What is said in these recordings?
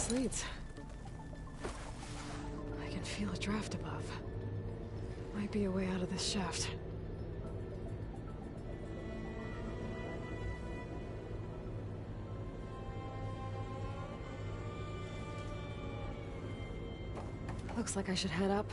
this leads. I can feel a draft above. Might be a way out of this shaft. Looks like I should head up.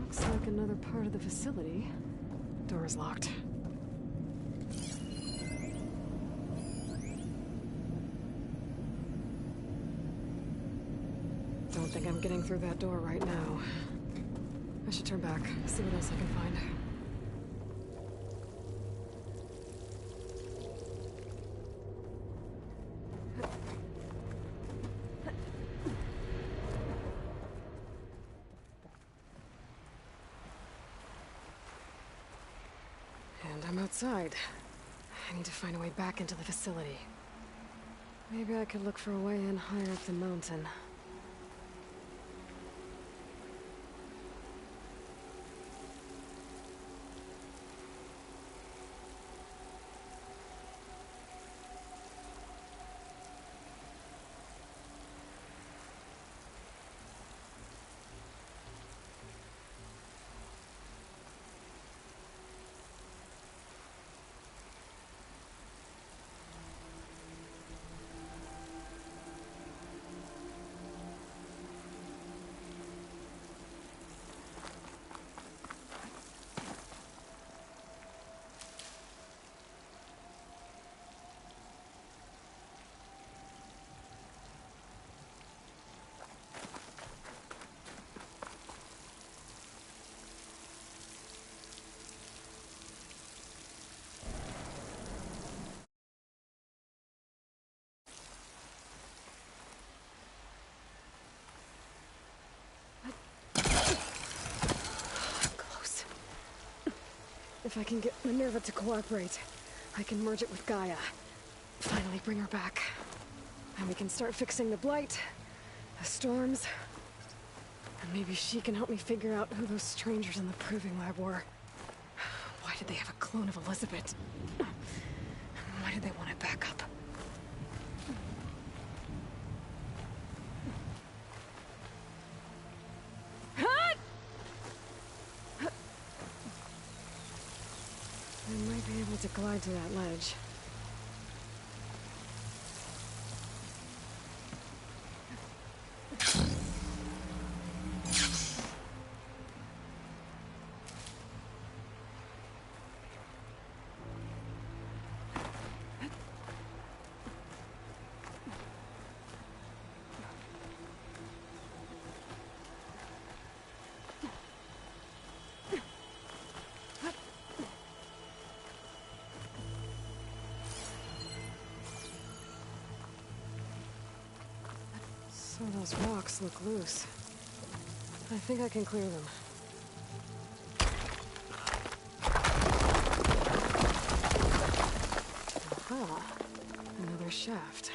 Looks like another part of the facility. Door is locked. Don't think I'm getting through that door right now. I should turn back, see what else I can find. And I'm outside. I need to find a way back into the facility. Maybe I could look for a way in higher up the mountain. If I can get Minerva to cooperate, I can merge it with Gaia. Finally bring her back. And we can start fixing the Blight, the storms, and maybe she can help me figure out who those strangers in the Proving Lab were. Why did they have a clone of Elizabeth? Why did they want it back up? I might be able to glide to that ledge. So those rocks look loose. I think I can clear them. Aha! Another shaft.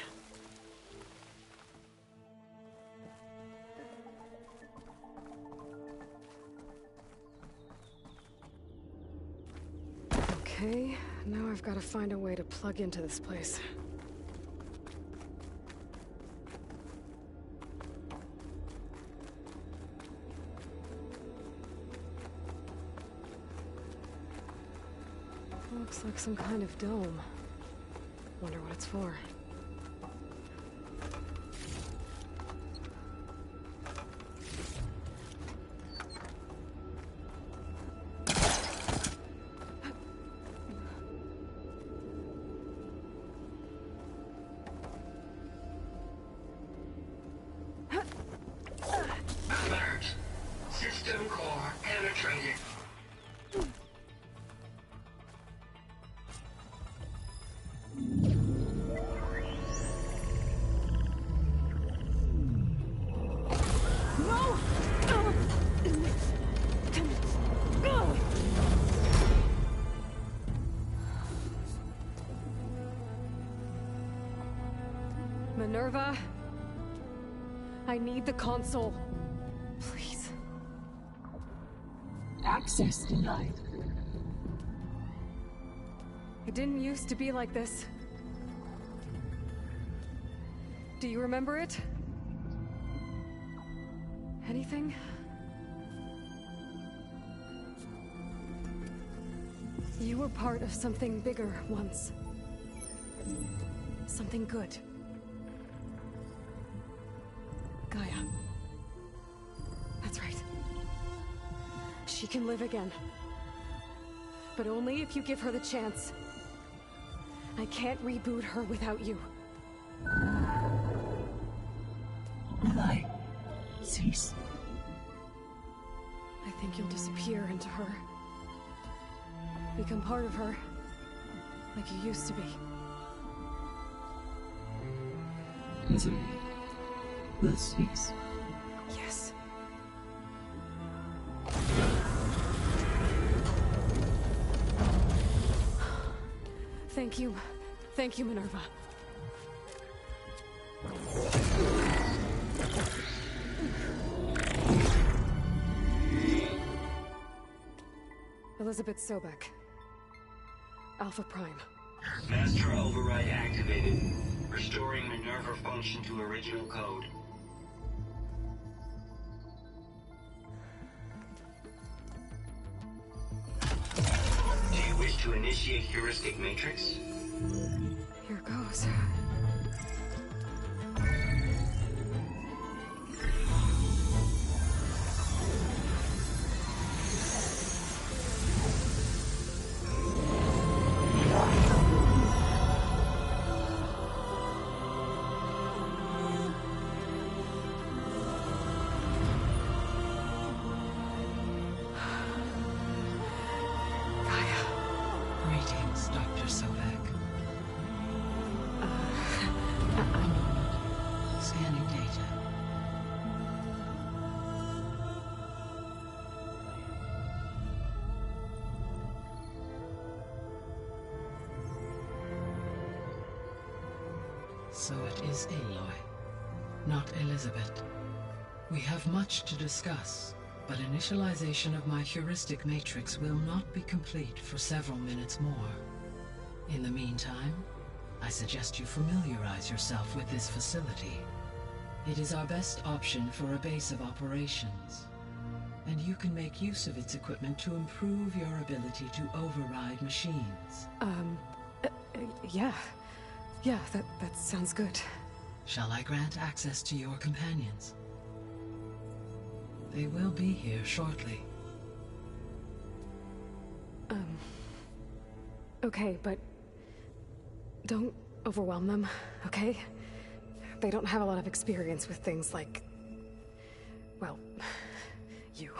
Okay, now I've got to find a way to plug into this place. Looks like some kind of dome. Wonder what it's for. Alert. System core penetrated. I need the console. Please. Access denied. It didn't used to be like this. Do you remember it? Anything? You were part of something bigger once. Something good. Gaia. That's right. She can live again. But only if you give her the chance. I can't reboot her without you. Lie. Cease. I think you'll disappear into her. Become part of her. Like you used to be. Misery will cease. Yes. Thank you. Thank you, Minerva. Elizabeth Sobek. Alpha Prime. Master override activated. Restoring Minerva function to original code. Do you wish to initiate heuristic matrix? Here goes. Greetings, Dr. Sobek. Scanning data. So it is Aloy, not Elizabeth. We have much to discuss, but initialization of my heuristic matrix will not be complete for several minutes more. In the meantime, I suggest you familiarize yourself with this facility. It is our best option for a base of operations, and you can make use of its equipment to improve your ability to override machines. Yeah. Yeah, that sounds good. Shall I grant access to your companions? They will be here shortly. Okay, but don't overwhelm them, okay? They don't have a lot of experience with things like, well, you.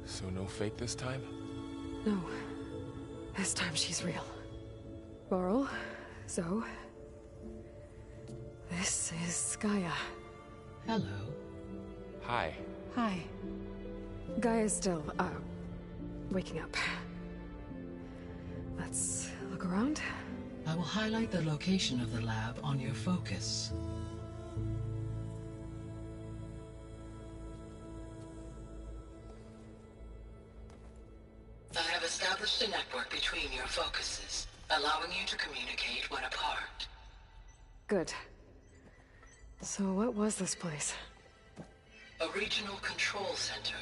So no fake this time? No. This time she's real. Laurel, Zoe. This is Gaia. Hello. Hi. Hi. Gaia's still, waking up. Let's look around. I will highlight the location of the lab on your focus. I have established a network between your focuses, allowing you to communicate when apart. Good. So what was this place? A regional control center,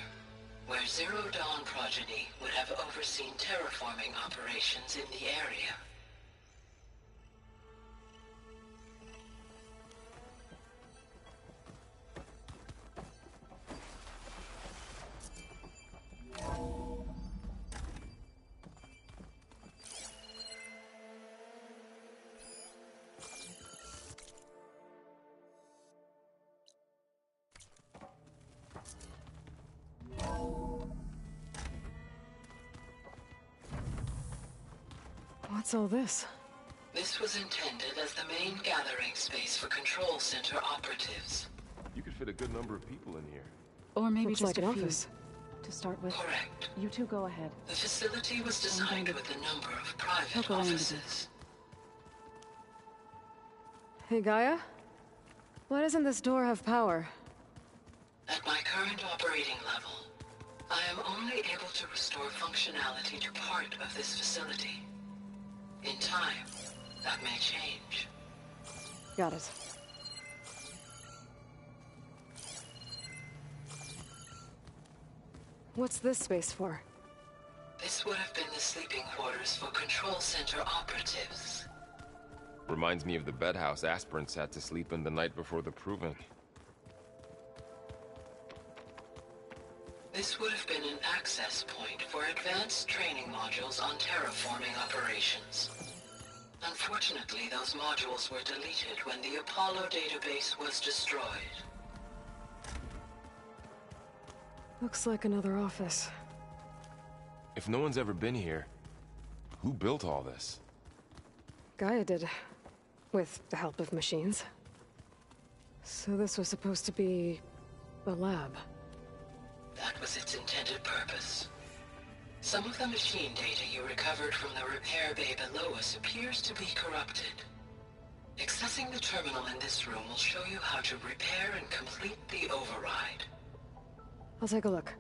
where Zero Dawn progeny would have overseen terraforming operations in the area. What's all this? This This was intended as the main gathering space for Control Center operatives. You could fit a good number of people in here. Or maybe Looks just like a an few. office. To start with. Correct. You two go ahead. The facility was designed with a number of private Poke around a bit. offices. Hey, Gaia? Why doesn't this door have power? At my current operating level, I am only able to restore functionality to part of this facility. In time, that may change. Got it. What's this space for? This would have been the sleeping quarters for Control Center operatives. Reminds me of the bedhouse aspirants had to sleep in the night before the proving. This would have been an access point for advanced training modules on terraforming operations. Unfortunately, those modules were deleted when the Apollo database was destroyed. Looks like another office. If no one's ever been here, who built all this? Gaia did. With the help of machines. So this was supposed to be a lab. That was its intended purpose. Some of the machine data you recovered from the repair bay below us appears to be corrupted. Accessing the terminal in this room will show you how to repair and complete the override. I'll take a look.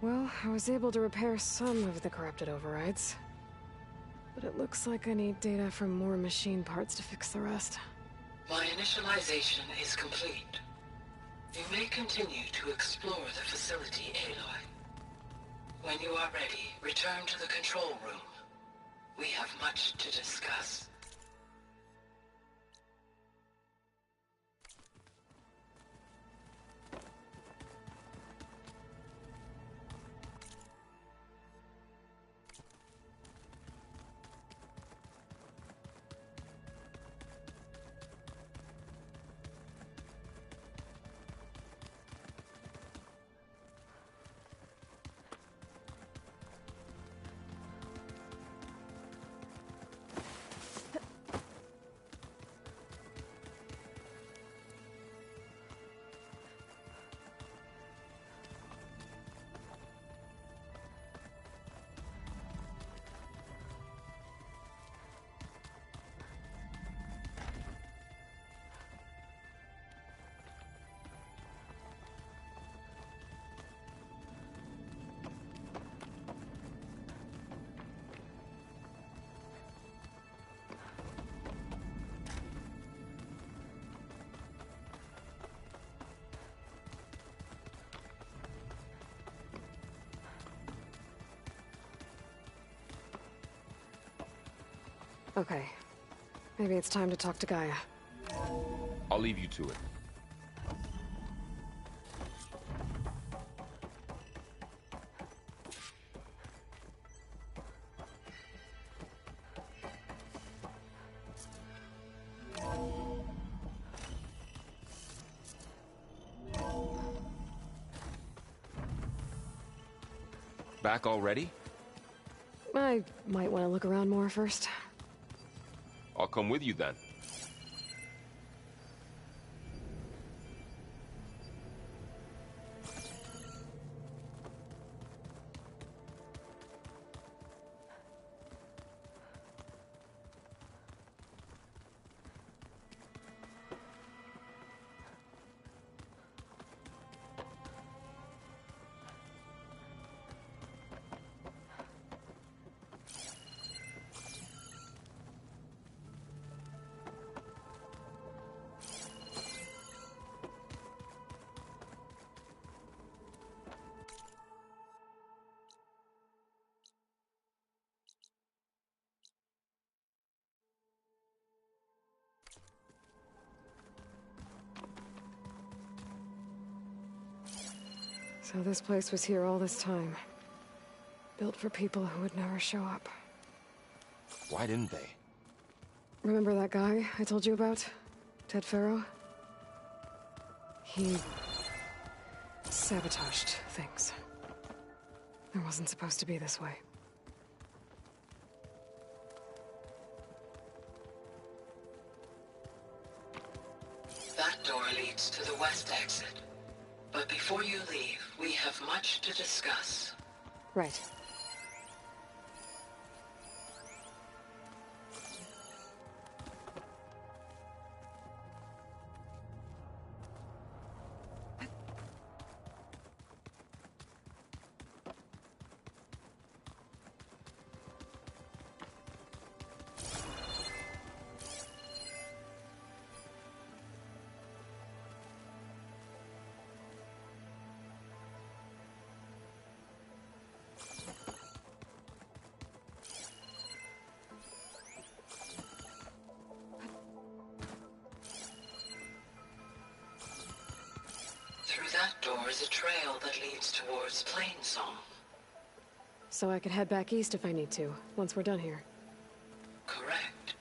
Well, I was able to repair some of the corrupted overrides. But it looks like I need data from more machine parts to fix the rest. My initialization is complete. You may continue to explore the facility, Aloy. When you are ready, return to the control room. We have much to discuss. Okay. Maybe it's time to talk to Gaia. I'll leave you to it. Back already? I might want to look around more first. I'll come with you then. So this place was here all this time. Built for people who would never show up. Why didn't they? Remember that guy I told you about? Ted Faro? He sabotaged things. It wasn't supposed to be this way. That door leads to the west exit. But before you leave, we have much to discuss. Right. Through that door is a trail that leads towards Plainsong. So I could head back east if I need to, once we're done here. Correct.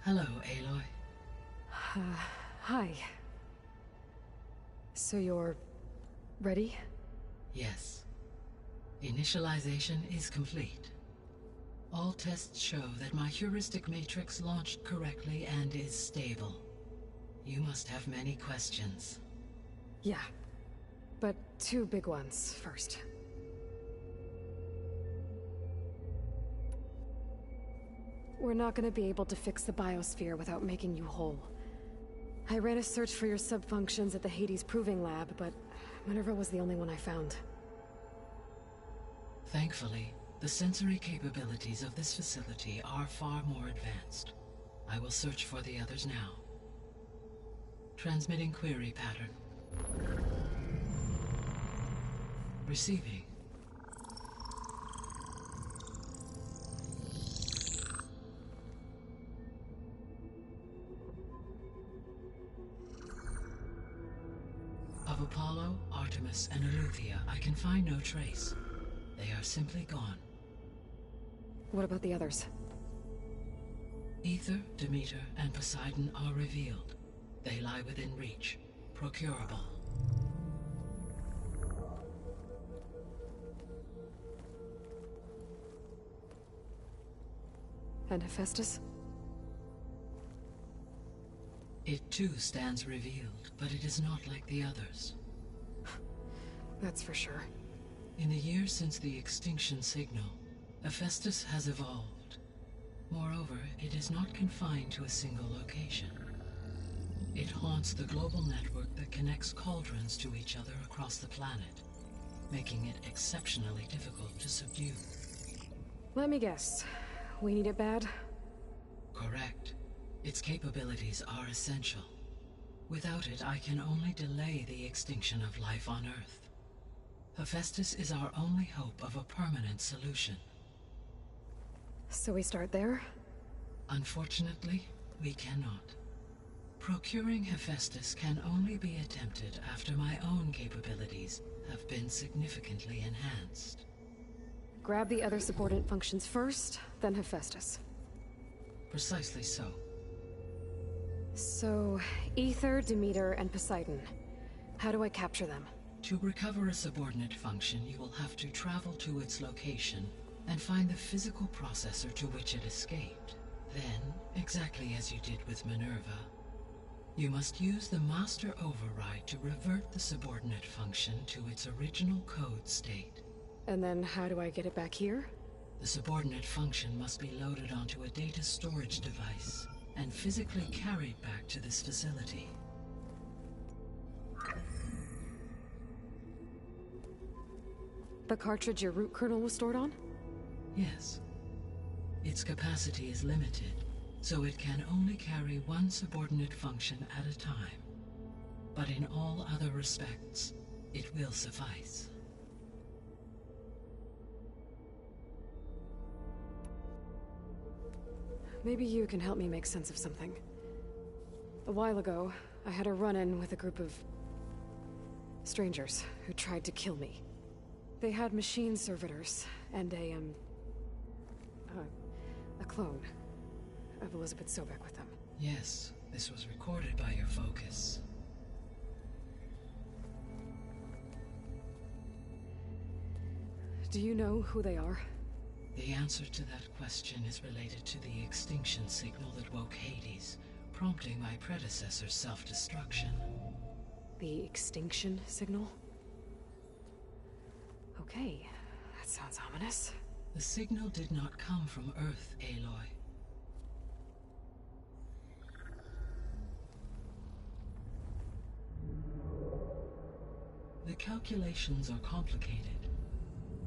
Hello, Aloy. Hi. So you're... ready? Yes. Initialization is complete. All tests show that my heuristic matrix launched correctly and is stable. You must have many questions. Yeah. But two big ones first. We're not gonna be able to fix the biosphere without making you whole. I ran a search for your subfunctions at the Hades Proving Lab, but Minerva was the only one I found. Thankfully, the sensory capabilities of this facility are far more advanced. I will search for the others now. Transmitting query pattern. Receiving. Of Apollo, Artemis, and Eleuthia, I can find no trace. They are simply gone. What about the others? Aether, Demeter, and Poseidon are revealed. They lie within reach, procurable. And Hephaestus? It too stands revealed, but it is not like the others. That's for sure. In the years since the extinction signal, Hephaestus has evolved. Moreover, it is not confined to a single location. It haunts the global network that connects cauldrons to each other across the planet, making it exceptionally difficult to subdue. Let me guess. We need it bad? Correct. Its capabilities are essential. Without it, I can only delay the extinction of life on Earth. Hephaestus is our only hope of a permanent solution. So we start there? Unfortunately, we cannot. Procuring Hephaestus can only be attempted after my own capabilities have been significantly enhanced. Grab the other subordinate functions first, then Hephaestus. Precisely so. So, Aether, Demeter, and Poseidon. How do I capture them? To recover a subordinate function, you will have to travel to its location and find the physical processor to which it escaped. Then, exactly as you did with Minerva, you must use the master override to revert the subordinate function to its original code state. And then how do I get it back here? The subordinate function must be loaded onto a data storage device and physically carried back to this facility. The cartridge your root kernel was stored on? Yes. Its capacity is limited, so it can only carry one subordinate function at a time. But in all other respects, it will suffice. Maybe you can help me make sense of something. A while ago, I had a run-in with a group of strangers who tried to kill me. They had machine servitors and a clone of Elizabeth Sobek with them. Yes, this was recorded by your focus. Do you know who they are? The answer to that question is related to the extinction signal that woke Hades, prompting my predecessor's self-destruction. The extinction signal? Okay, that sounds ominous. The signal did not come from Earth, Aloy. The calculations are complicated,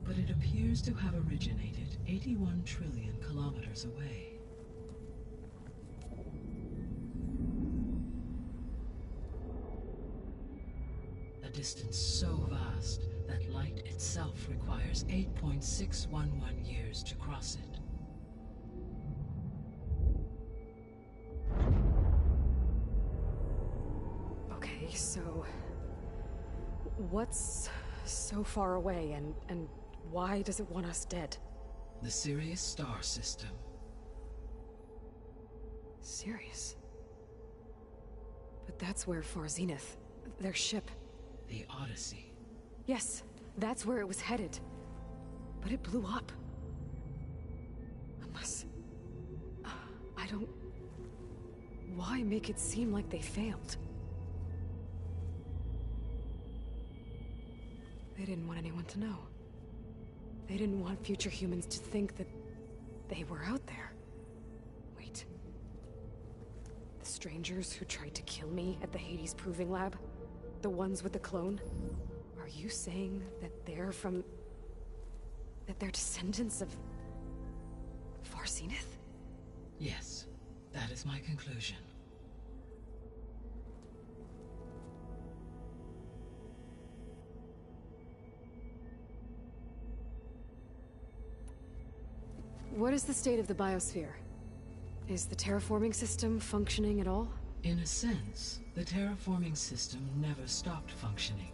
but it appears to have originated 81 trillion kilometers away. A distance so vast that light itself requires 8.611 years to cross it. Okay, so what's so far away and why does it want us dead? The Sirius star system. Sirius? But that's where Far Zenith, their ship. The Odyssey. Yes, that's where it was headed. But it blew up. Unless... I don't... Why make it seem like they failed? They didn't want anyone to know. They didn't want future humans to think that they were out there. Wait. The strangers who tried to kill me at the Hades Proving Lab? The ones with the clone? Are you saying that they're from... that they're descendants of... Far Zenith? Yes, that is my conclusion. What is the state of the biosphere? Is the terraforming system functioning at all? In a sense, the terraforming system never stopped functioning.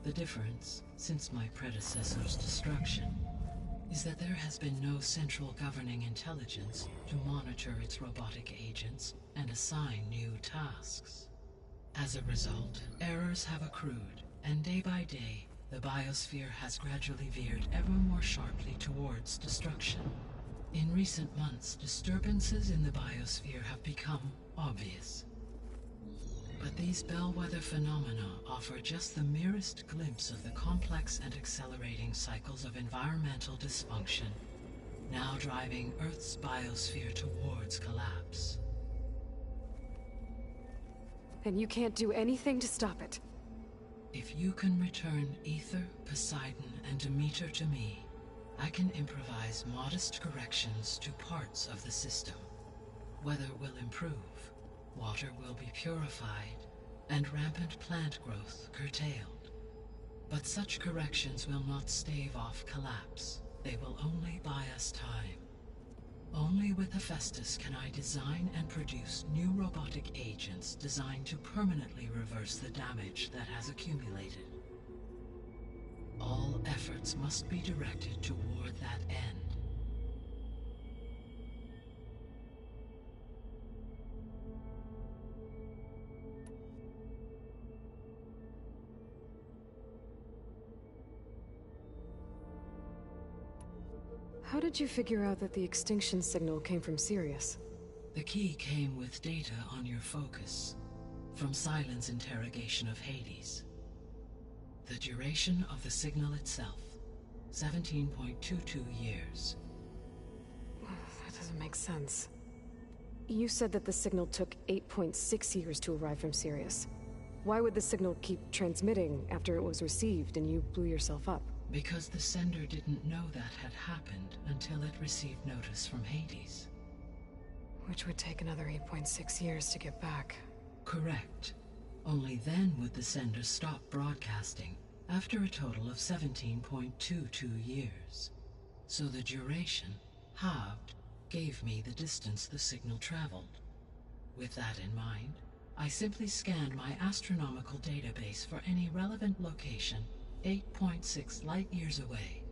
The difference, since my predecessor's destruction, is that there has been no central governing intelligence to monitor its robotic agents and assign new tasks. As a result, errors have accrued, and day by day, the biosphere has gradually veered ever more sharply towards destruction. In recent months, disturbances in the biosphere have become obvious. But these bellwether phenomena offer just the merest glimpse of the complex and accelerating cycles of environmental dysfunction, now driving Earth's biosphere towards collapse. And you can't do anything to stop it? If you can return Aether, Poseidon, and Demeter to me, I can improvise modest corrections to parts of the system. Weather will improve, water will be purified, and rampant plant growth curtailed. But such corrections will not stave off collapse. They will only buy us time. Only with Hephaestus can I design and produce new robotic agents designed to permanently reverse the damage that has accumulated. All efforts must be directed toward that end. How did you figure out that the extinction signal came from Sirius? The key came with data on your focus, from Silent's interrogation of Hades. The duration of the signal itself, 17.22 years. That doesn't make sense. You said that the signal took 8.6 years to arrive from Sirius. Why would the signal keep transmitting after it was received and you blew yourself up? Because the sender didn't know that had happened until it received notice from Hades. Which would take another 8.6 years to get back. Correct. Only then would the sender stop broadcasting, after a total of 17.22 years. So the duration, halved, gave me the distance the signal traveled. With that in mind, I simply scanned my astronomical database for any relevant location 8.6 light-years away.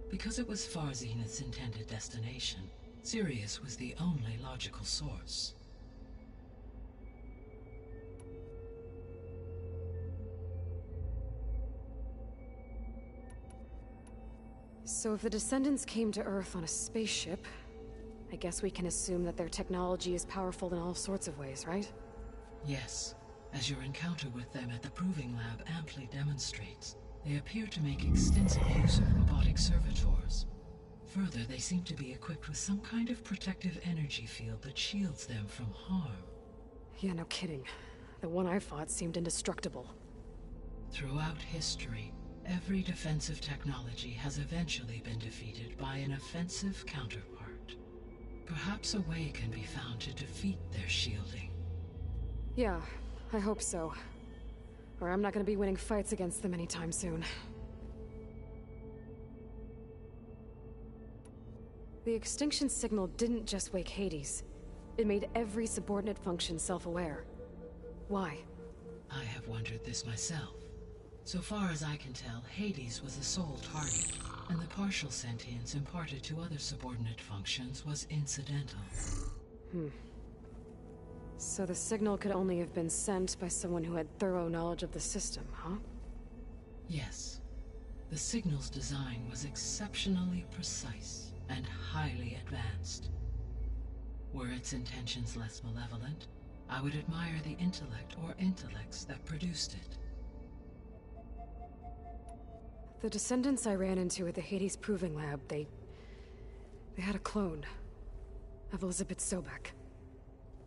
Because it was Far Zenith's intended destination, Sirius was the only logical source. So if the Descendants came to Earth on a spaceship, I guess we can assume that their technology is powerful in all sorts of ways, right? Yes, as your encounter with them at the Proving Lab amply demonstrates, they appear to make extensive use of robotic servitors. Further, they seem to be equipped with some kind of protective energy field that shields them from harm. Yeah, no kidding. The one I fought seemed indestructible. Throughout history, every defensive technology has eventually been defeated by an offensive counterpart. Perhaps a way can be found to defeat their shielding. Yeah, I hope so. Or I'm not gonna be winning fights against them anytime soon. The extinction signal didn't just wake Hades. It made every subordinate function self-aware. Why? I have wondered this myself. So far as I can tell, Hades was the sole target, and the partial sentience imparted to other subordinate functions was incidental. So the signal could only have been sent by someone who had thorough knowledge of the system, huh? Yes. The signal's design was exceptionally precise and highly advanced. Were its intentions less malevolent, I would admire the intellect or intellects that produced it. The Descendants I ran into at the Hades Proving Lab, they had a clone of Elizabeth Sobek.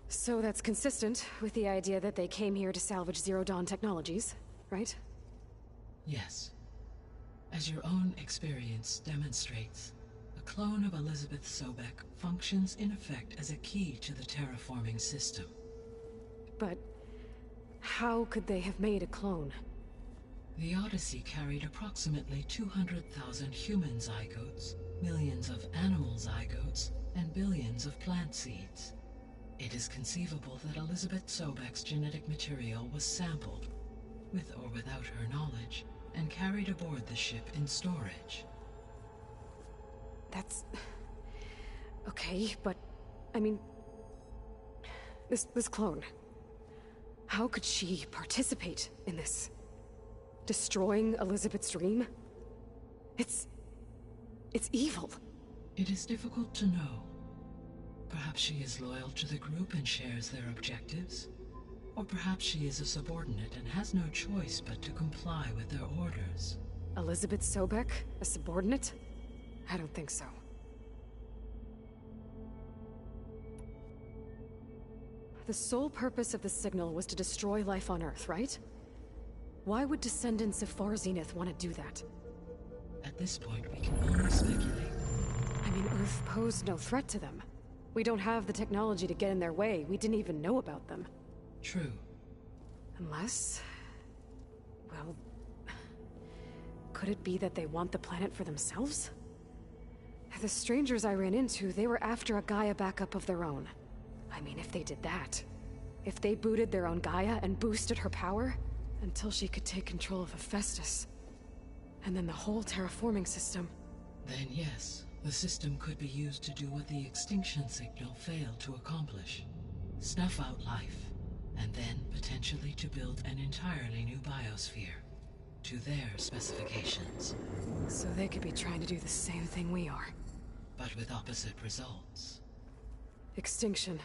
So that's consistent with the idea that they came here to salvage Zero Dawn technologies, right? Yes. As your own experience demonstrates, a clone of Elizabeth Sobek functions in effect as a key to the terraforming system. But how could they have made a clone? The Odyssey carried approximately 200,000 human zygotes, millions of animal zygotes, and billions of plant seeds. It is conceivable that Elizabeth Sobek's genetic material was sampled, with or without her knowledge, and carried aboard the ship in storage. That's... okay, but... I mean... This clone... How could she participate in this? Destroying Elizabeth's dream? It's evil. It is difficult to know. Perhaps she is loyal to the group and shares their objectives. Or perhaps she is a subordinate and has no choice but to comply with their orders. Elizabeth Sobek? A subordinate? I don't think so. The sole purpose of the signal was to destroy life on Earth, right? Why would descendants of Far Zenith want to do that? At this point, we can only speculate. I mean, Earth posed no threat to them. We don't have the technology to get in their way. We didn't even know about them. True. Unless... well... could it be that they want the planet for themselves? The strangers I ran into, they were after a Gaia backup of their own. I mean, if they did that... if they booted their own Gaia and boosted her power... until she could take control of Hephaestus. And then the whole terraforming system... Then yes, the system could be used to do what the extinction signal failed to accomplish. Snuff out life, and then potentially to build an entirely new biosphere, to their specifications. So they could be trying to do the same thing we are. but with opposite results. Extinction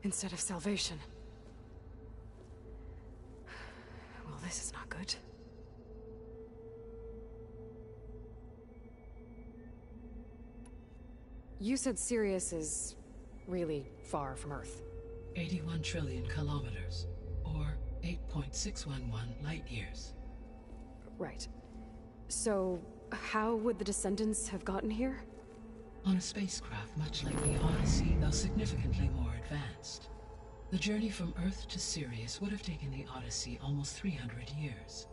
instead of salvation. Well, this is not good. You said Sirius is really far from Earth. 81 trillion kilometers, or 8.611 light years. Right. So, how would the Descendants have gotten here? On a spacecraft much like the Odyssey, though significantly more advanced. The journey from Earth to Sirius would have taken the Odyssey almost 300 years.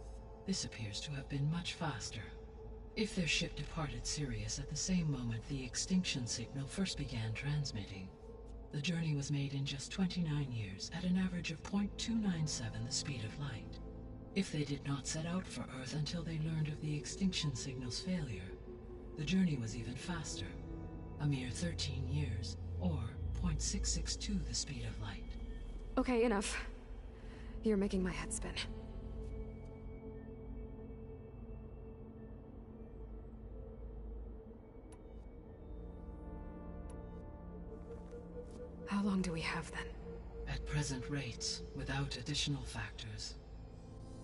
This appears to have been much faster. If their ship departed Sirius at the same moment the extinction signal first began transmitting, the journey was made in just 29 years at an average of 0.297 the speed of light. If they did not set out for Earth until they learned of the extinction signal's failure, the journey was even faster, a mere 13 years, or 0.662 the speed of light. Okay, enough. You're making my head spin. How long do we have then? At present rates, without additional factors,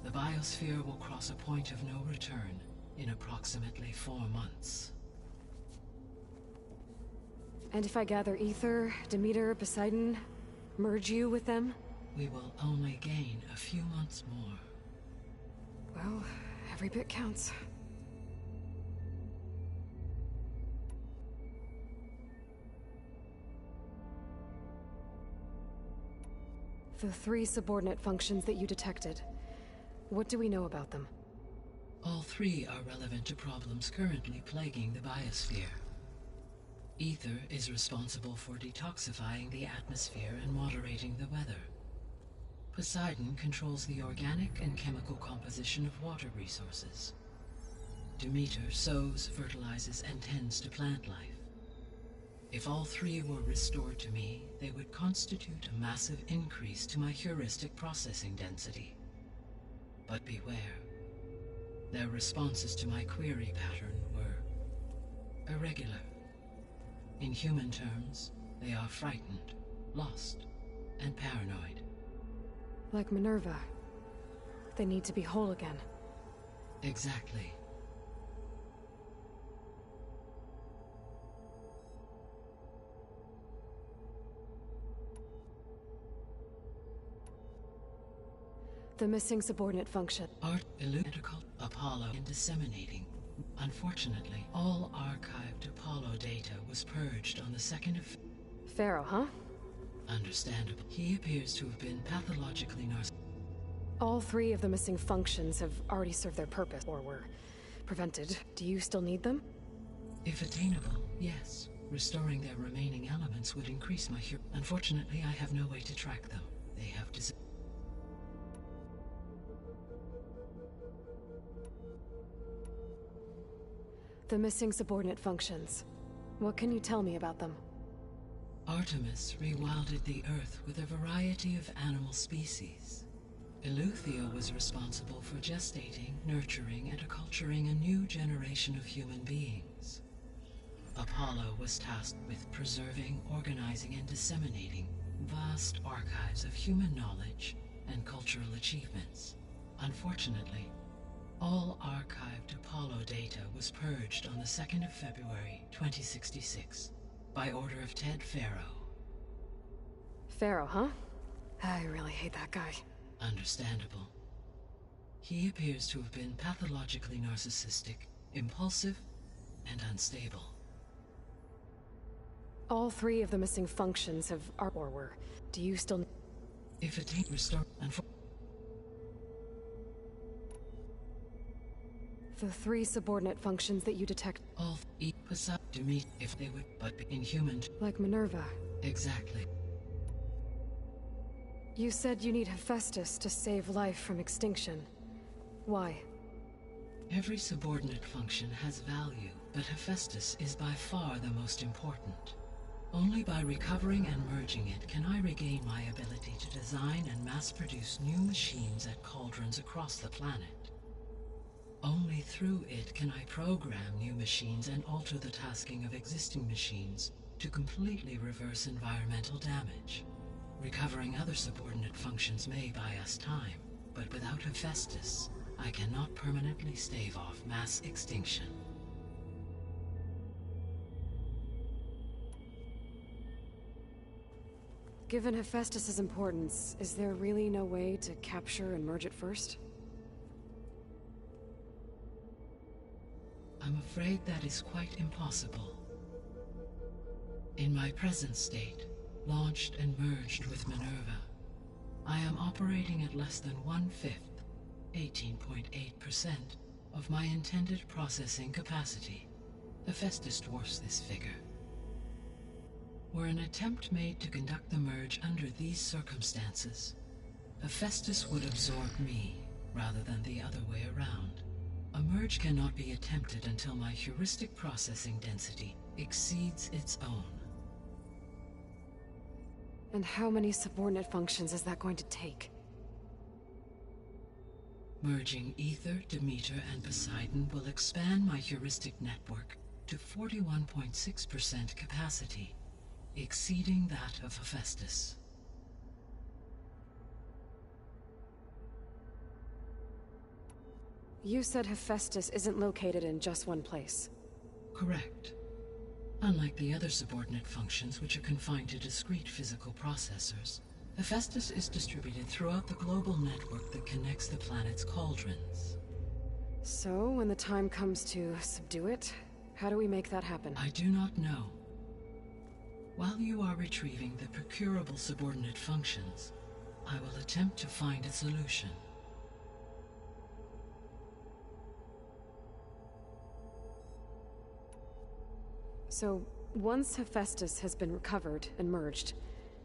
the biosphere will cross a point of no return in approximately 4 months. And if I gather Ether, Demeter, Poseidon, merge you with them? We will only gain a few months more. Well, every bit counts. The 3 subordinate functions that you detected. What do we know about them? All 3 are relevant to problems currently plaguing the biosphere. Ether is responsible for detoxifying the atmosphere and moderating the weather. Poseidon controls the organic and chemical composition of water resources. Demeter sows, fertilizes, and tends to plant life. If all 3 were restored to me, they would constitute a massive increase to my heuristic processing density. But beware. Their responses to my query pattern were irregular. In human terms, they are frightened, lost, and paranoid. Like Minerva. They need to be whole again. Exactly. The missing subordinate function. Art, Illuminatical, Apollo, and disseminating. Unfortunately, all archived Apollo data was purged on the 2nd of... Pharaoh, huh? Understandable. He appears to have been pathologically narcissistic. All 3 of the missing functions have already served their purpose, or were prevented. Do you still need them? If attainable, yes. Restoring their remaining elements would increase my Unfortunately, I have no way to track them. They have The missing subordinate functions. What can you tell me about them? Artemis rewilded the Earth with a variety of animal species. Eleuthia was responsible for gestating, nurturing, and acculturating a new generation of human beings. Apollo was tasked with preserving, organizing, and disseminating vast archives of human knowledge and cultural achievements. Unfortunately, all archived Apollo data was purged on the 2nd of February, 2066, by order of Ted Faro. Pharaoh, huh? I really hate that guy. Understandable. He appears to have been pathologically narcissistic, impulsive, and unstable. All 3 of the missing functions have or were. Do you still... If attained, restore... The 3 subordinate functions that you detect... All Poseidon to meet if they would, but be inhuman. Like Minerva. Exactly. You said you need Hephaestus to save life from extinction. Why? Every subordinate function has value, but Hephaestus is by far the most important. Only by recovering and merging it can I regain my ability to design and mass-produce new machines at cauldrons across the planet. Only through it can I program new machines and alter the tasking of existing machines to completely reverse environmental damage. Recovering other subordinate functions may buy us time, but without Hephaestus, I cannot permanently stave off mass extinction. Given Hephaestus's importance, is there really no way to capture and merge it first? I'm afraid that is quite impossible. In my present state, launched and merged with Minerva, I am operating at less than 1/5, 18.8%, of my intended processing capacity. Hephaestus dwarfs this figure. Were an attempt made to conduct the merge under these circumstances, Hephaestus would absorb me rather than the other way around. A merge cannot be attempted until my heuristic processing density exceeds its own. And how many subordinate functions is that going to take? Merging Ether, Demeter, and Poseidon will expand my heuristic network to 41.6% capacity, exceeding that of Hephaestus. You said Hephaestus isn't located in just one place. Correct. Unlike the other subordinate functions, which are confined to discrete physical processors, Hephaestus is distributed throughout the global network that connects the planet's cauldrons. So, when the time comes to subdue it, how do we make that happen? I do not know. While you are retrieving the procurable subordinate functions, I will attempt to find a solution. So, once Hephaestus has been recovered and merged,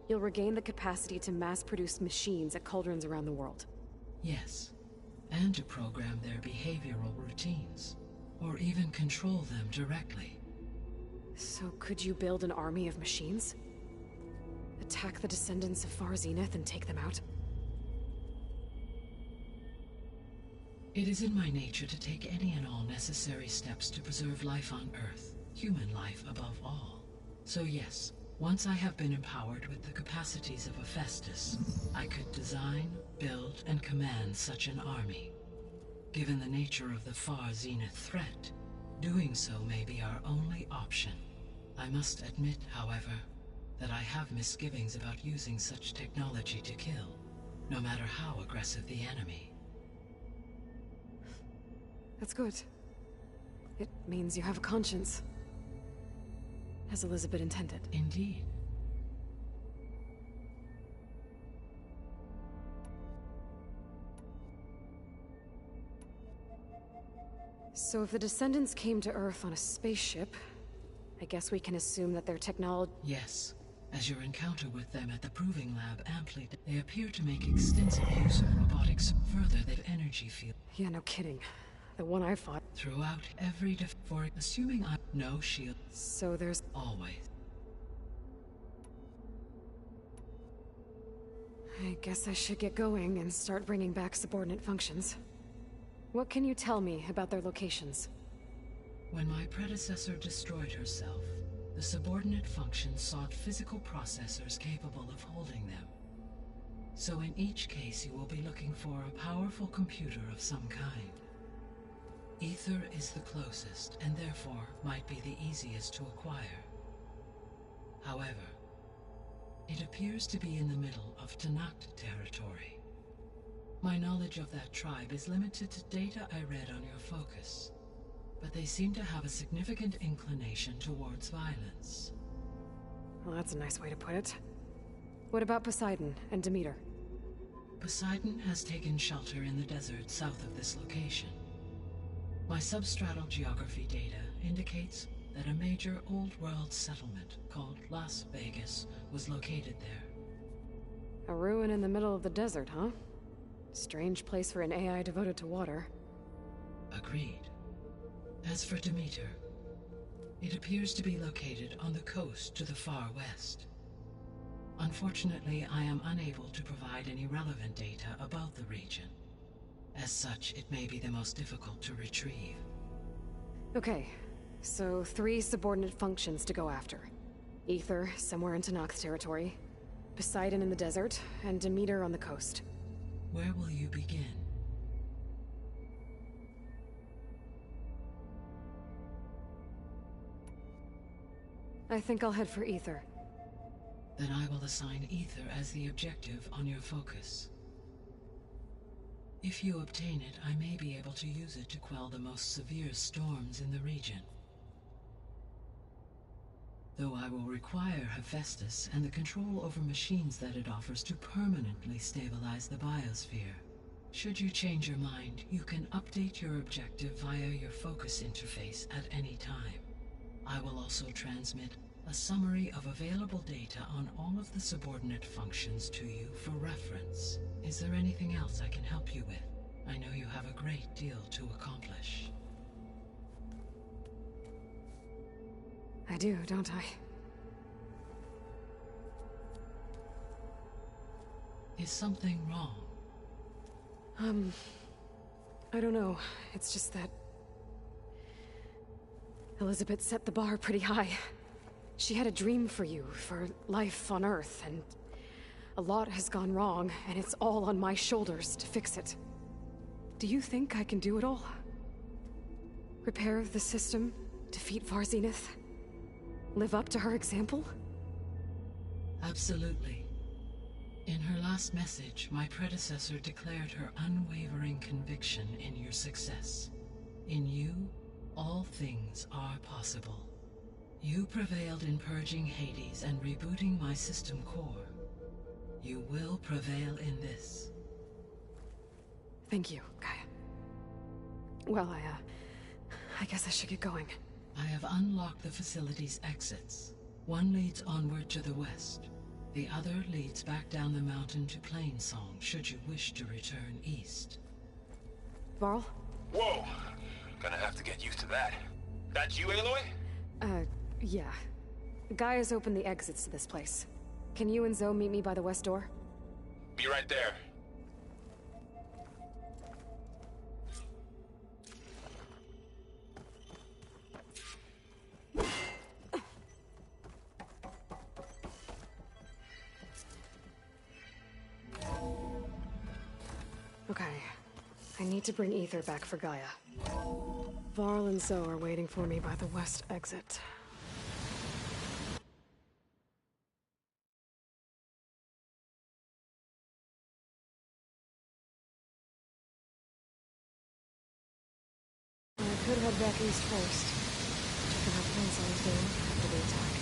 you'll regain the capacity to mass-produce machines at cauldrons around the world. Yes, and to program their behavioral routines, or even control them directly. So could you build an army of machines? Attack the descendants of Far Zenith and take them out? It is in my nature to take any and all necessary steps to preserve life on Earth, human life above all. So yes, once I have been empowered with the capacities of Hephaestus, I could design, build, and command such an army. Given the nature of the Far Zenith threat, doing so may be our only option. I must admit, however, that I have misgivings about using such technology to kill, no matter how aggressive the enemy. That's good. It means you have a conscience. As Elizabeth intended. Indeed. So if the descendants came to Earth on a spaceship, I guess we can assume that their technology... Yes. As your encounter with them at the Proving Lab amply, they appear to make extensive use of robotics. Further, their energy field. Yeah, no kidding. The one I fought. Throughout every for assuming I no shield. So there's... Always. I guess I should get going and start bringing back subordinate functions. What can you tell me about their locations? When my predecessor destroyed herself, the subordinate functions sought physical processors capable of holding them. So in each case you will be looking for a powerful computer of some kind. Ether is the closest, and therefore might be the easiest to acquire. However, it appears to be in the middle of Tanakh territory. My knowledge of that tribe is limited to data I read on your focus, but they seem to have a significant inclination towards violence. Well, that's a nice way to put it. What about Poseidon and Demeter? Poseidon has taken shelter in the desert south of this location. My substratal geography data indicates that a major old-world settlement called Las Vegas was located there. A ruin in the middle of the desert, huh? Strange place for an AI devoted to water. Agreed. As for Demeter, it appears to be located on the coast to the far west. Unfortunately, I am unable to provide any relevant data about the region. As such, it may be the most difficult to retrieve. Okay, so 3 subordinate functions to go after. Aether, somewhere in Tenakth's territory. Poseidon in the desert, and Demeter on the coast. Where will you begin? I think I'll head for Aether. Then I will assign Aether as the objective on your focus. If you obtain it, I may be able to use it to quell the most severe storms in the region. Though I will require Hephaestus and the control over machines that it offers to permanently stabilize the biosphere. Should you change your mind, you can update your objective via your focus interface at any time. I will also transmit a summary of available data on all of the subordinate functions to you for reference. Is there anything else I can help you with? I know you have a great deal to accomplish. I do, don't I? Is something wrong? I don't know. It's just that Elizabeth set the bar pretty high. She had a dream for you, for life on Earth, and a lot has gone wrong, and it's all on my shoulders to fix it. Do you think I can do it all? Repair the system, defeat Varzenith, live up to her example? Absolutely. In her last message, my predecessor declared her unwavering conviction in your success. In you, all things are possible. You prevailed in purging Hades and rebooting my system core. You will prevail in this. Thank you, Gaia. Well, I guess I should get going. I have unlocked the facility's exits. One leads onward to the west. The other leads back down the mountain to Plainsong, should you wish to return east. Varl? Whoa! Gonna have to get used to that. That's you, Aloy? Yeah. Gaia's opened the exits to this place. Can you and Zoe meet me by the west door? Be right there. Okay. I need to bring Aether back for Gaia. Varl and Zoe are waiting for me by the west exit. I could head back east first. Check out Plainsong's doing after the attack.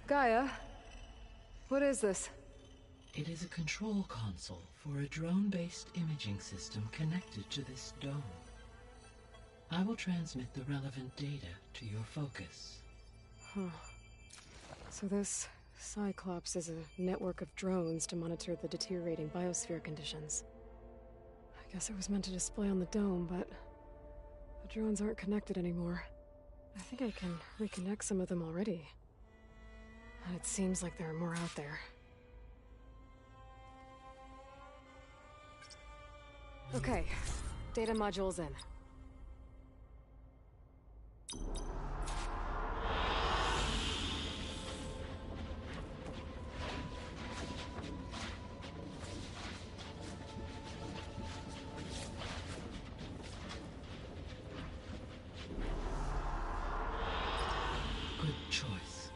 Gaia? What is this? It is a control console for a drone-based imaging system connected to this dome. I will transmit the relevant data to your focus. Huh. So this Cyclops is a network of drones to monitor the deteriorating biosphere conditions. I guess it was meant to display on the dome, but the drones aren't connected anymore. I think I can reconnect some of them already. And it seems like there are more out there. Okay, data module's in. choice.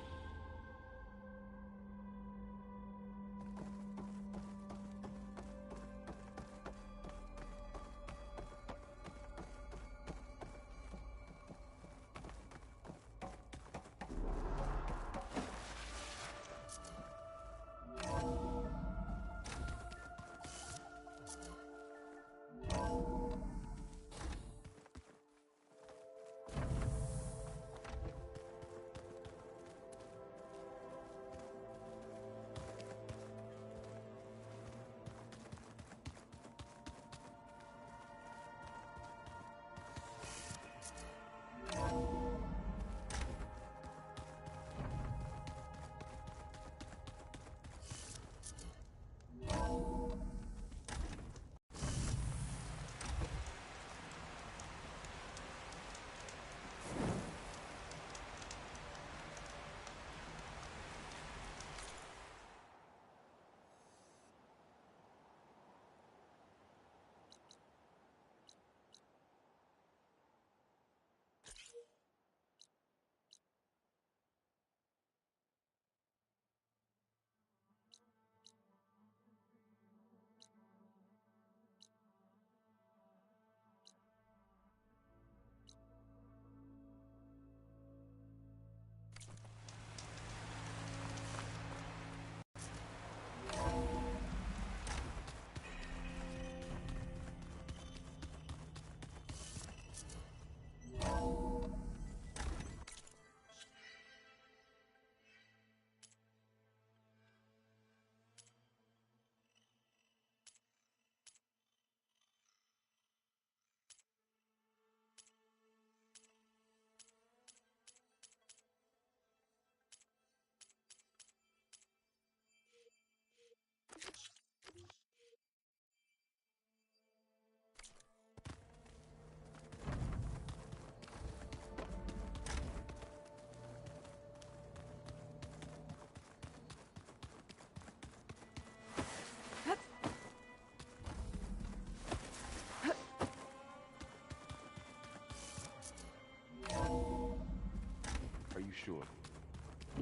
Are you sure?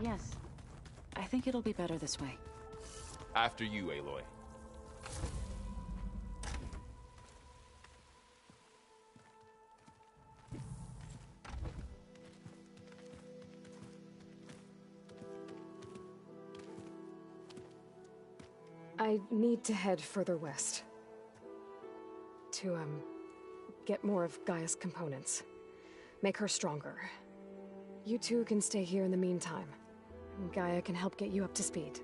Yes. I think it'll be better this way. After you, Aloy. I need to head further west. To, get more of Gaia's components. Make her stronger. You two can stay here in the meantime. And Gaia can help get you up to speed.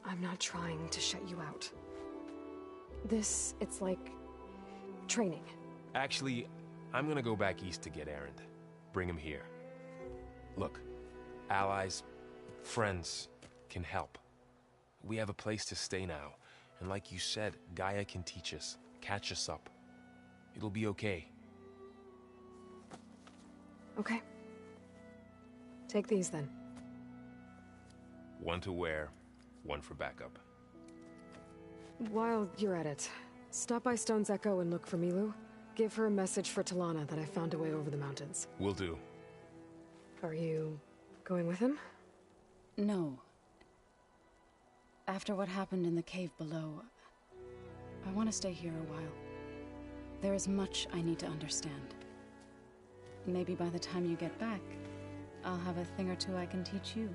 I'm not trying to shut you out. It's like... training. Actually, I'm gonna go back east to get Erend. Bring him here. Look, allies, friends can help. We have a place to stay now. And like you said, Gaia can teach us, catch us up. It'll be okay. Okay. Take these then. One to wear, one for backup. While you're at it, stop by Stone's Echo and look for Milu. Give her a message for Talana that I found a way over the mountains. Will do. Are you going with him? No. After what happened in the cave below, I want to stay here a while. There is much I need to understand. Maybe by the time you get back, I'll have a thing or two I can teach you.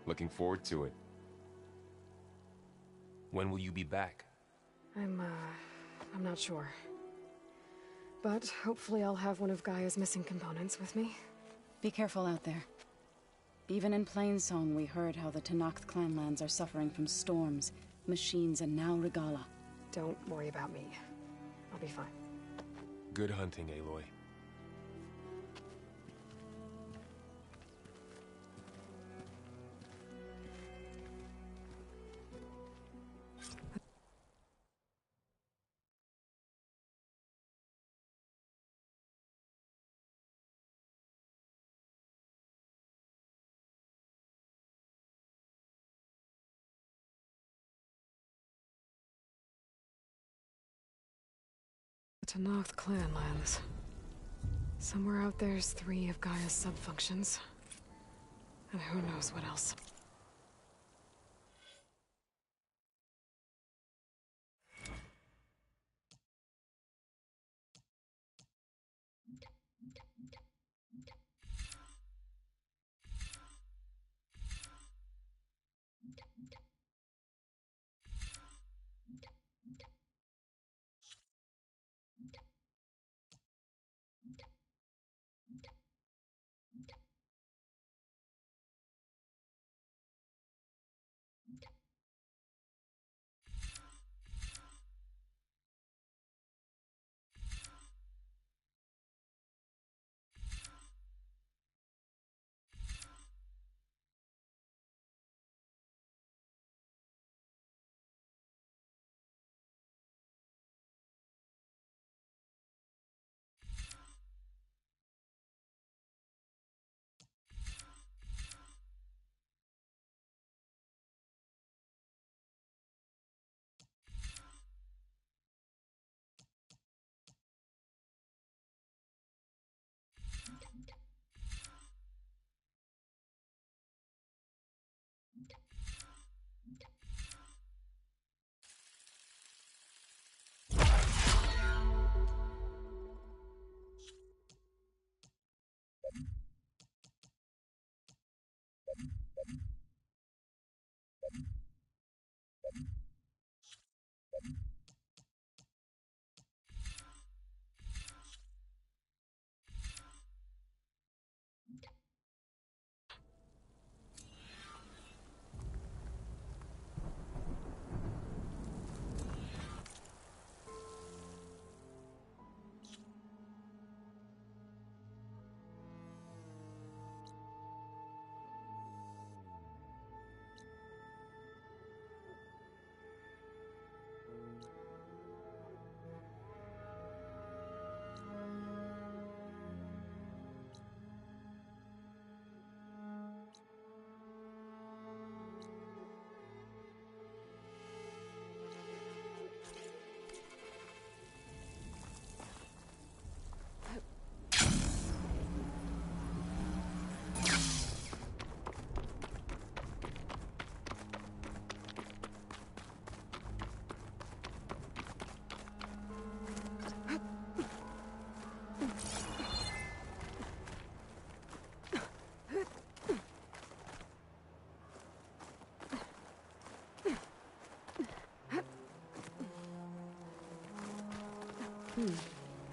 Looking forward to it. When will you be back? I'm not sure. But hopefully I'll have one of Gaia's missing components with me. Be careful out there. Even in Plainsong, we heard how the Tenakth clanlands are suffering from storms, machines, and now Regalla. Don't worry about me. I'll be fine. Good hunting, Aloy. The Tenakth clanlands. Somewhere out there's 3 of Gaia's sub-functions. And who knows what else.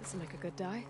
This'll make a good die.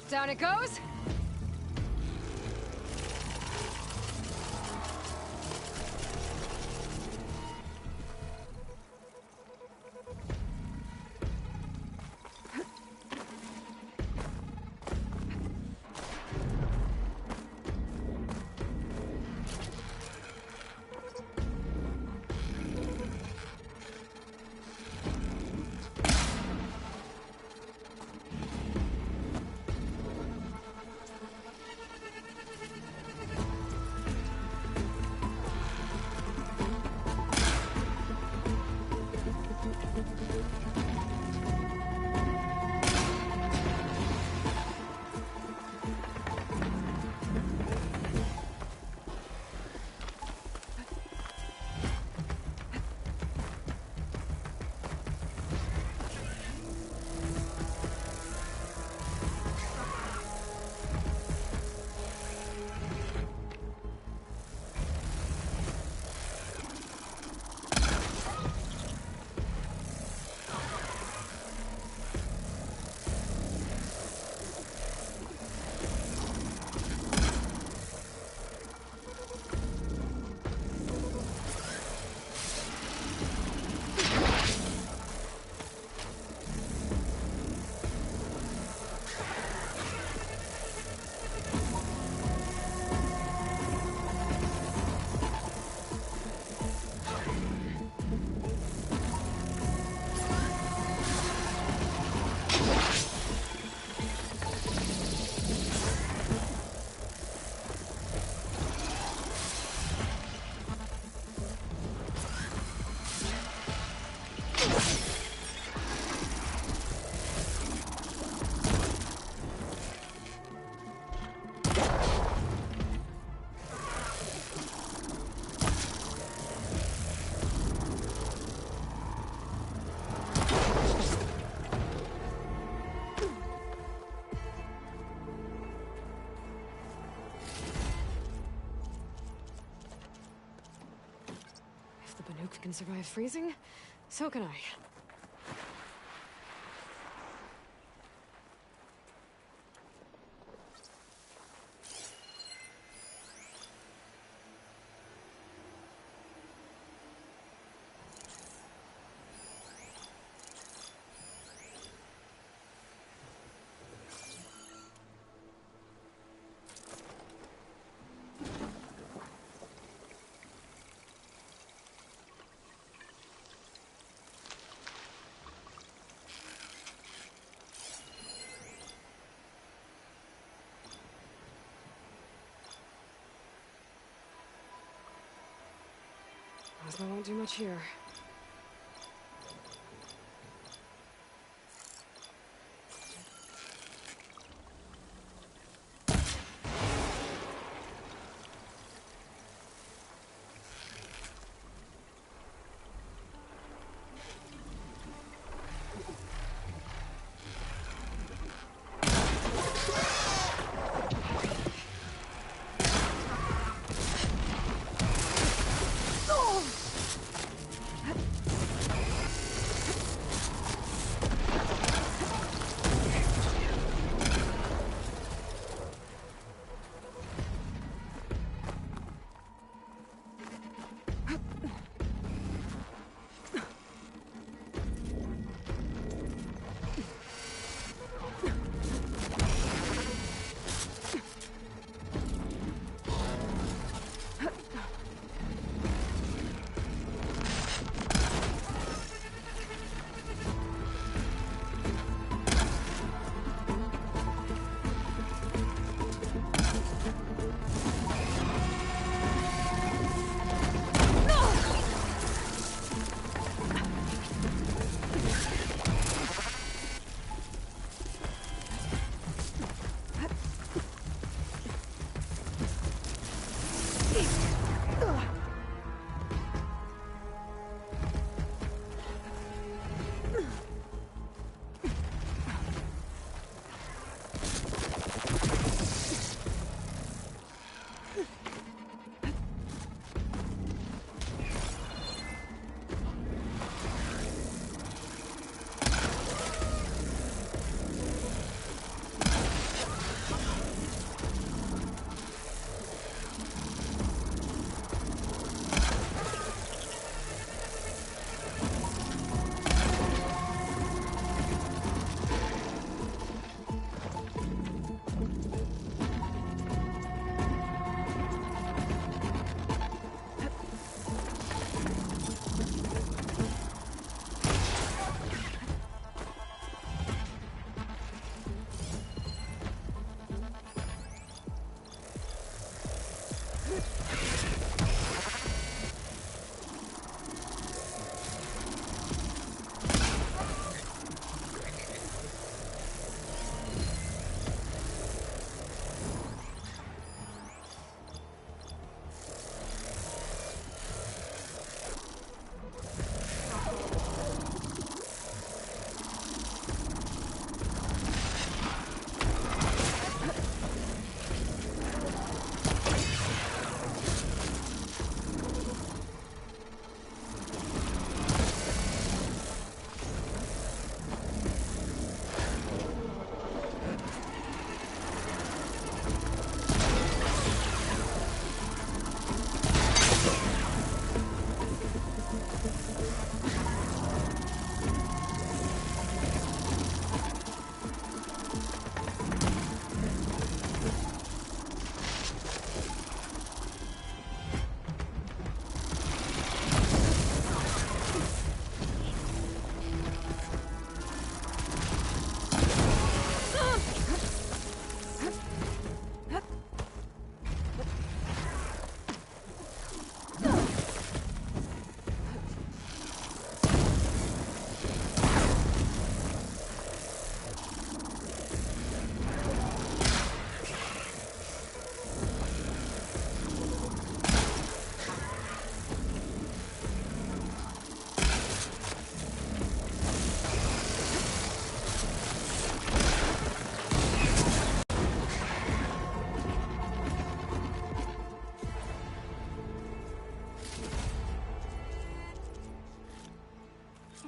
Down it goes! The Banuk can survive freezing, so can I. Ozma won't do much here.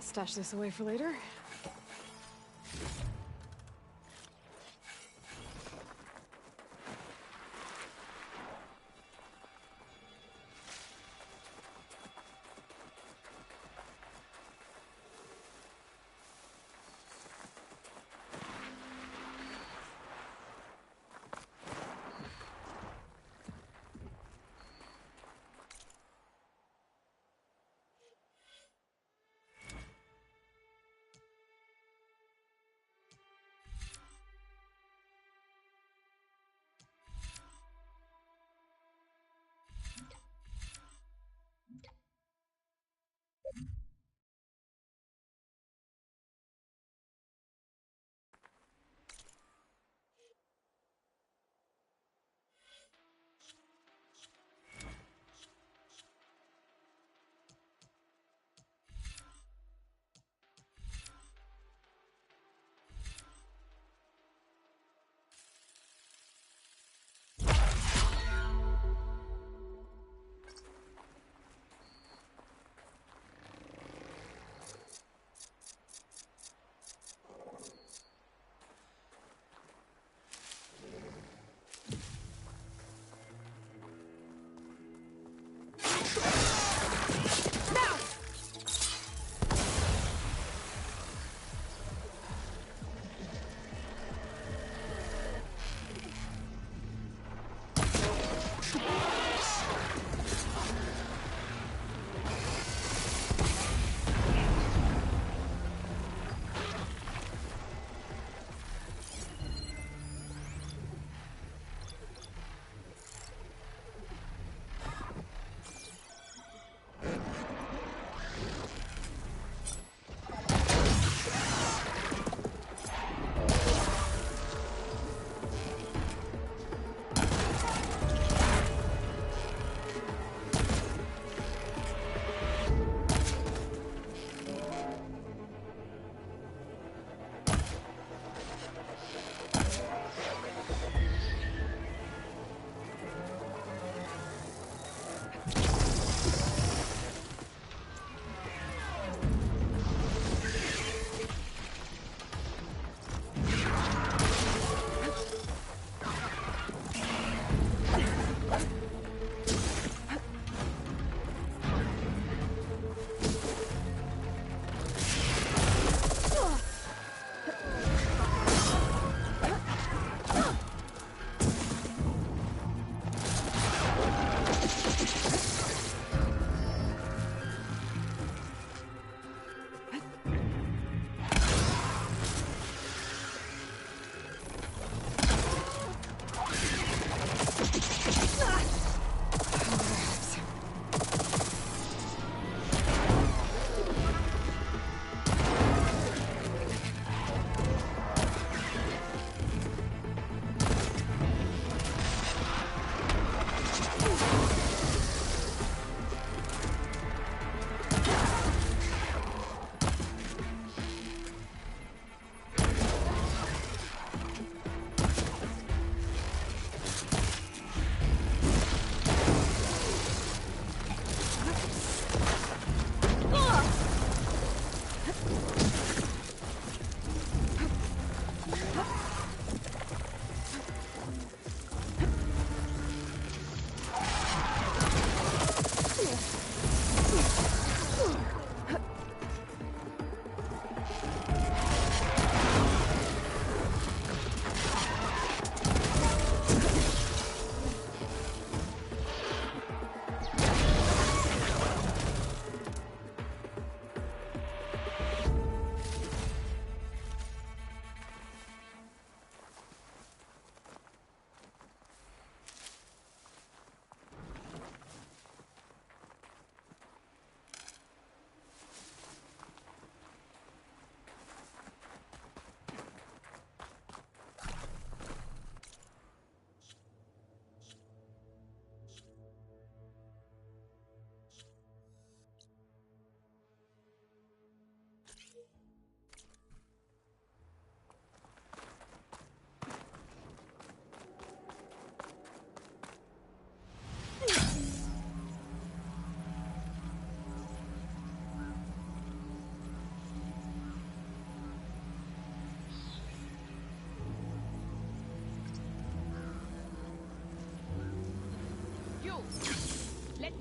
I'll stash this away for later.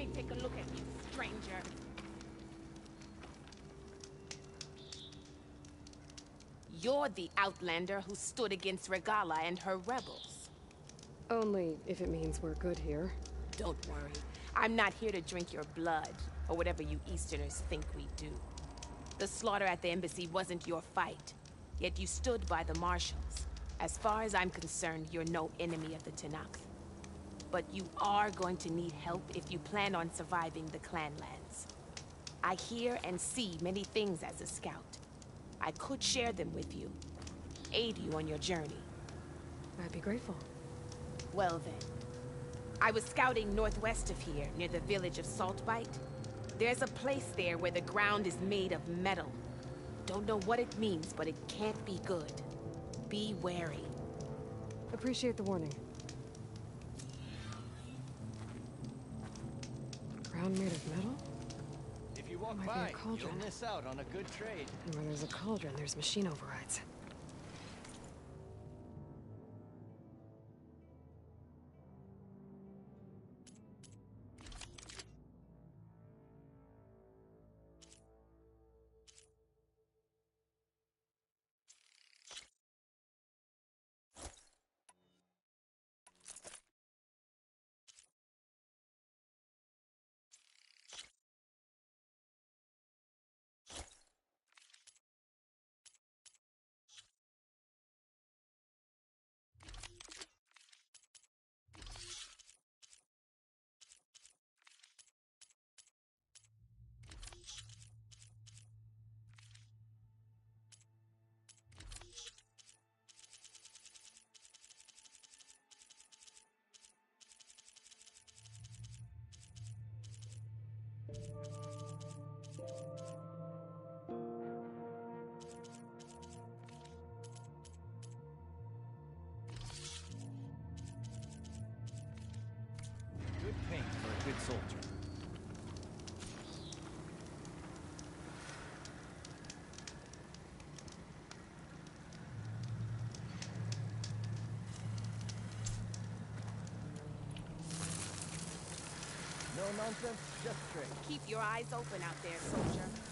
me take a look at you, stranger. You're the Outlander who stood against Regala and her rebels. Only if it means we're good here. Don't worry. I'm not here to drink your blood, or whatever you Easterners think we do. The slaughter at the embassy wasn't your fight, yet you stood by the Marshals. As far as I'm concerned, you're no enemy of the Tenakth. But you are going to need help if you plan on surviving the Clanlands. I hear and see many things as a scout. I could share them with you, aid you on your journey. I'd be grateful. Well then, I was scouting northwest of here, near the village of Saltbite. There's a place there where the ground is made of metal. Don't know what it means, but it can't be good. Be wary. Appreciate the warning. Ground made of metal? If you walk Might be a by, cauldron. you'll miss out on a good trade. And where there's a cauldron, there's machine overrides. Good paint for a good soldier. No nonsense, just trade. Keep your eyes open out there, soldier.